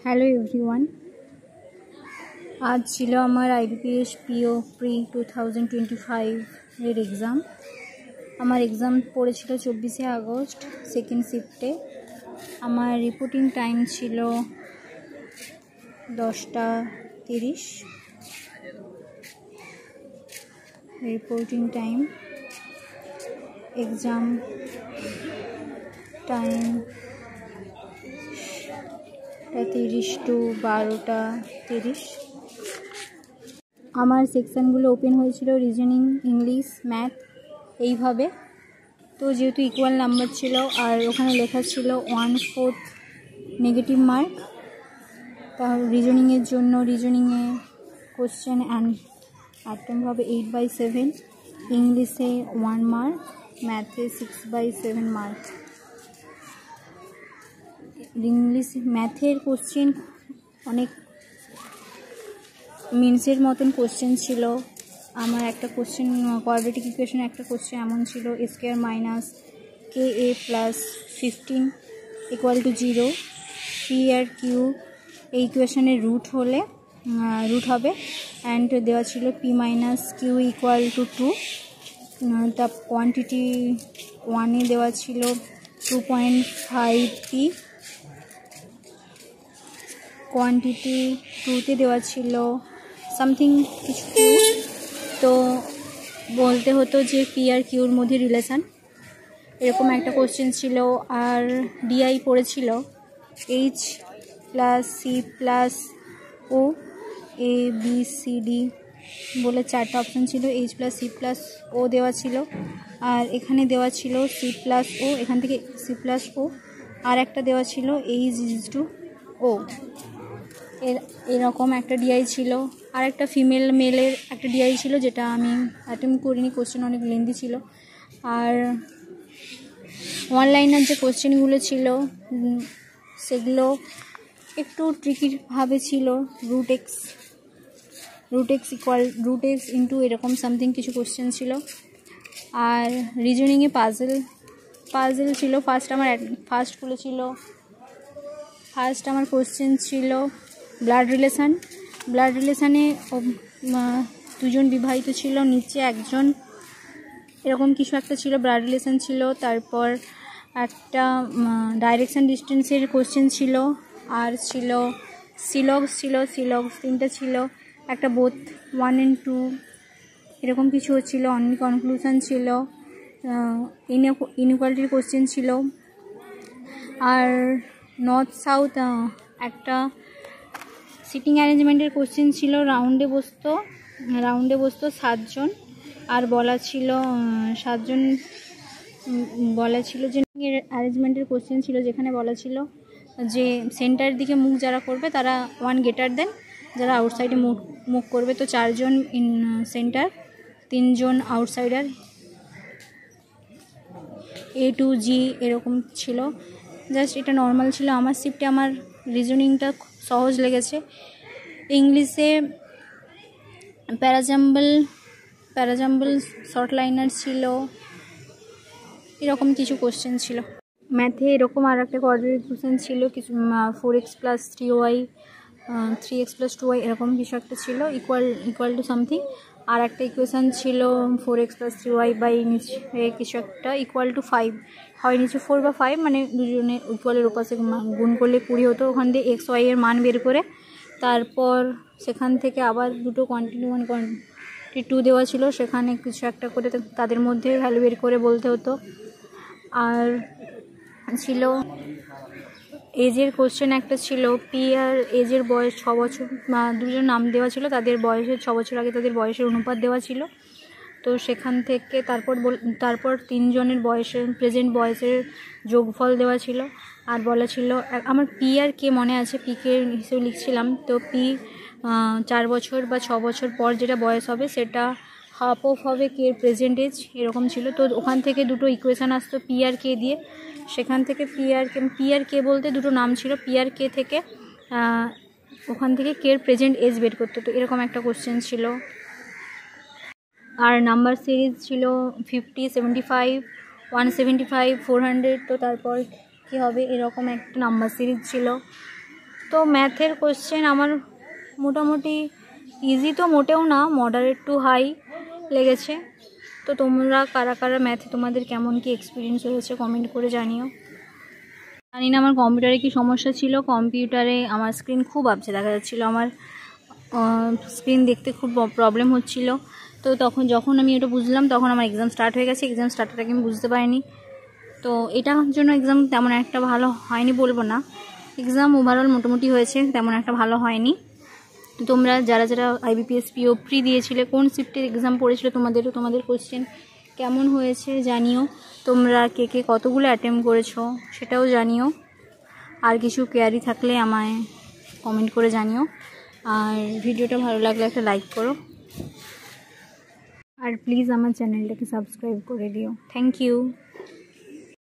Hello everyone, আজ ছিল আমার IBPS PO প্রি 2025 এর এক্সাম। আমার এক্সাম পড়েছিল 24শে আগস্ট সেকেন্ড শিফটে। আমার রিপোর্টিং টাইম ছিল 10:30। Reporting time, exam time 30 to 12:30। আমার সেকশানগুলো ওপেন হয়েছিল রিজনিং, ইংলিশ, ম্যাথ এইভাবে। তো যেহেতু ইকুয়াল নাম্বার ছিল আর ওখানে লেখা ছিল 1/4 নেগেটিভ মার্ক, তাহলে রিজনিংয়ের জন্য রিজনিংয়ে কোশ্চেন অ্যাটেম্প হবে 8/7, ইংলিশে 1 মার্ক, ম্যাথে 6/7 মার্ক। ইংলিশ ম্যাথের কোশ্চেন অনেক মিনসের মতন কোশ্চেন ছিল। আমার একটা কোশ্চেন কোয়াড্রেটিক ইকুয়েশন একটা কোশ্চেন এমন ছিল, square minus KA plus 15 = 0, P আর কিউ এই ইকুয়েশনের রুট হবে অ্যান্ড দেওয়া ছিল P মাইনাস কিউ = 2। তা কোয়ান্টিটি 1-এ দেওয়া ছিল 2.5P, কোয়ান্টিটি 2-তে দেওয়া ছিল সামথিং কিছু কিউ। তো বলতে হতো যে পি আর কিউর মধ্যে রিলেশান, এরকম একটা কোশ্চেন ছিল। আর ডিআই পড়েছিল H প্লাস সি প্লাস ও, ABCD বলে 4টা অপশান ছিল। H প্লাস সি প্লাস ও দেওয়া ছিল, আর এখানে দেওয়া ছিল সি প্লাস ও, এখান থেকে সি প্লাস ও, আর একটা দেওয়া ছিল H∗O। এরকম একটা ডিআই ছিল। আর একটা মেলের একটা ডিআই ছিল, যেটা আমি অ্যাটেম্প করিনি, কোশ্চেন অনেক লেন্দি ছিল। আর অনলাইনের যে কোশ্চেনগুলো ছিল সেগুলো একটু ট্রিকিভাবে ছিল। রুট এক্স ইন্টু এরকম সামথিং কিছু কোশ্চেন ছিল। আর রিজনিংয়ে পাজেল ছিল। ফার্স্ট আমার কোশ্চেন ছিল ব্লাড রিলেশানে দুজন বিবাহিত ছিল, নিচে একজন, এরকম কিছু একটা ছিল, ব্লাড রিলেশান ছিল। তারপর একটা ডাইরেকশান ডিস্টেন্সের কোশ্চেন ছিল, আর ছিল সিলগস 3টা ছিল, একটা বোথ 1 and 2 এরকম কিছু ছিল, অনলি কনক্লুশন ছিল, ইনইকুয়ালিটির কোশ্চেন ছিল। আর নর্থ সাউথ একটা সিটিং অ্যারেঞ্জমেন্টের কোশ্চেন ছিল। রাউন্ডে বসতো 7 জন, আর বলা ছিল 7 জন বলা ছিল যে অ্যারেঞ্জমেন্টের কোশ্চেন ছিল, যেখানে বলা ছিল যে সেন্টার দিকে মুখ যারা করবে তারা 1 গ্রেটার দেন, যারা আউটসাইডে মুখ করবে তো 4 জন ইন সেন্টার, 3 জন আউটসাইডার, A to G এরকম ছিল। জাস্ট এটা নর্মাল ছিল। আমার শিফটে আমার রিজনিংটা সহজ লেগেছে। ইংলিশে প্যারাজাম্বল শর্ট লাইনার ছিল, এরকম কিছু কোশ্চেন ছিল। ম্যাথে এরকম আর একটা কোয়াড্রেটিক ইকুয়েশন ছিল, কিছু 4x + 3y 3x + 2y এরকম কিছু একটা ছিল, ইকুয়াল টু সামথিং। আর একটা ইকুয়েশান ছিল 4x + 3y বাই নিচে কিছু একটা = 5 হয়, নিচে 4 বা 5, মানে দুজনে ইকুয়ালের ওপাশে গুণ করলে 20 হতো। ওখান দিয়ে XY এর মান বের করে তারপর সেখান থেকে আবার দুটো কোয়ান্টিটি 1 কোয়ান্টিটি 2 দেওয়া ছিল, সেখানে কিছু একটা করে তাদের মধ্যে ভ্যালু বের করে বলতে হতো। আর ছিল এজের কোশ্চেন একটা ছিল, পি আর এজের বয়স 6 বছর, দুজন নাম দেওয়া ছিল, তাদের বয়সের 6 বছর আগে তাদের বয়সের অনুপাত দেওয়া ছিল। তো সেখান থেকে তারপর 3 জনের প্রেজেন্ট বয়সের যোগফল দেওয়া ছিল। আর বলা ছিল, আমার পি আর কে মনে আছে, পি কে হিসেবে লিখছিলাম। তো পি 4 বছর বা 6 বছর পর যেটা বয়স হবে সেটা হাফ অফ হবে কে প্রেজেন্ট এজ, এরকম ছিল। তো ওখান থেকে দুটো ইকুয়েশান আসতো পি আর কে দিয়ে, সেখান থেকে পি আর কে বলতে দুটো নাম ছিল, পি আর কে থেকে ওখান থেকে কের প্রেজেন্ট এজ বের করতে হতো, এরকম একটা কোশ্চেন ছিল। আর নাম্বার সিরিজ ছিল 50, 75, 175, 400। তো তারপর কী হবে এরকম একটা নাম্বার সিরিজ ছিল। তো ম্যাথের কোশ্চেন আমার মোটামুটি ইজি তো মোটেও না, মডারেট টু হাই লেগেছে। তো তোমরা কারা কারা ম্যাথে তোমাদের কেমন কি এক্সপিরিয়েন্স হয়েছে কমেন্ট করে জানিও। জানি না আমার কম্পিউটারে কি সমস্যা ছিল, কম্পিউটারে আমার স্ক্রিন খুব আবছে দেখা যাচ্ছিলো, আমার স্ক্রিন দেখতে খুব প্রবলেম হচ্ছিল। তো যখন আমি এটা বুঝলাম তখন আমার এক্সাম স্টার্ট হয়ে গেছে। এক্সাম স্টার্টটাকে আমি বুঝতে পারিনি। তো এটার জন্য এক্সাম তেমন একটা ভালো হয়নি বলবো না, এক্সাম ওভারঅল মোটামুটি হয়েছে, তেমন একটা ভালো হয়নি। তোমরা যারা যারা IBPS PO প্রি দিয়েছিলে, কোন শিফটের এক্সাম পড়েছিল তোমাদের কোশ্চেন কেমন হয়েছে জানিও। তোমরা কে কে কতগুলো অ্যাটেম্প করেছো সেটাও জানিও। আর কিছু কোয়ারি থাকলে আমায় কমেন্ট করে জানিও। আর ভিডিওটা ভালো লাগলে একটা লাইক করো, আর প্লিজ আমার চ্যানেলটাকে সাবস্ক্রাইব করে দিও। Thank you.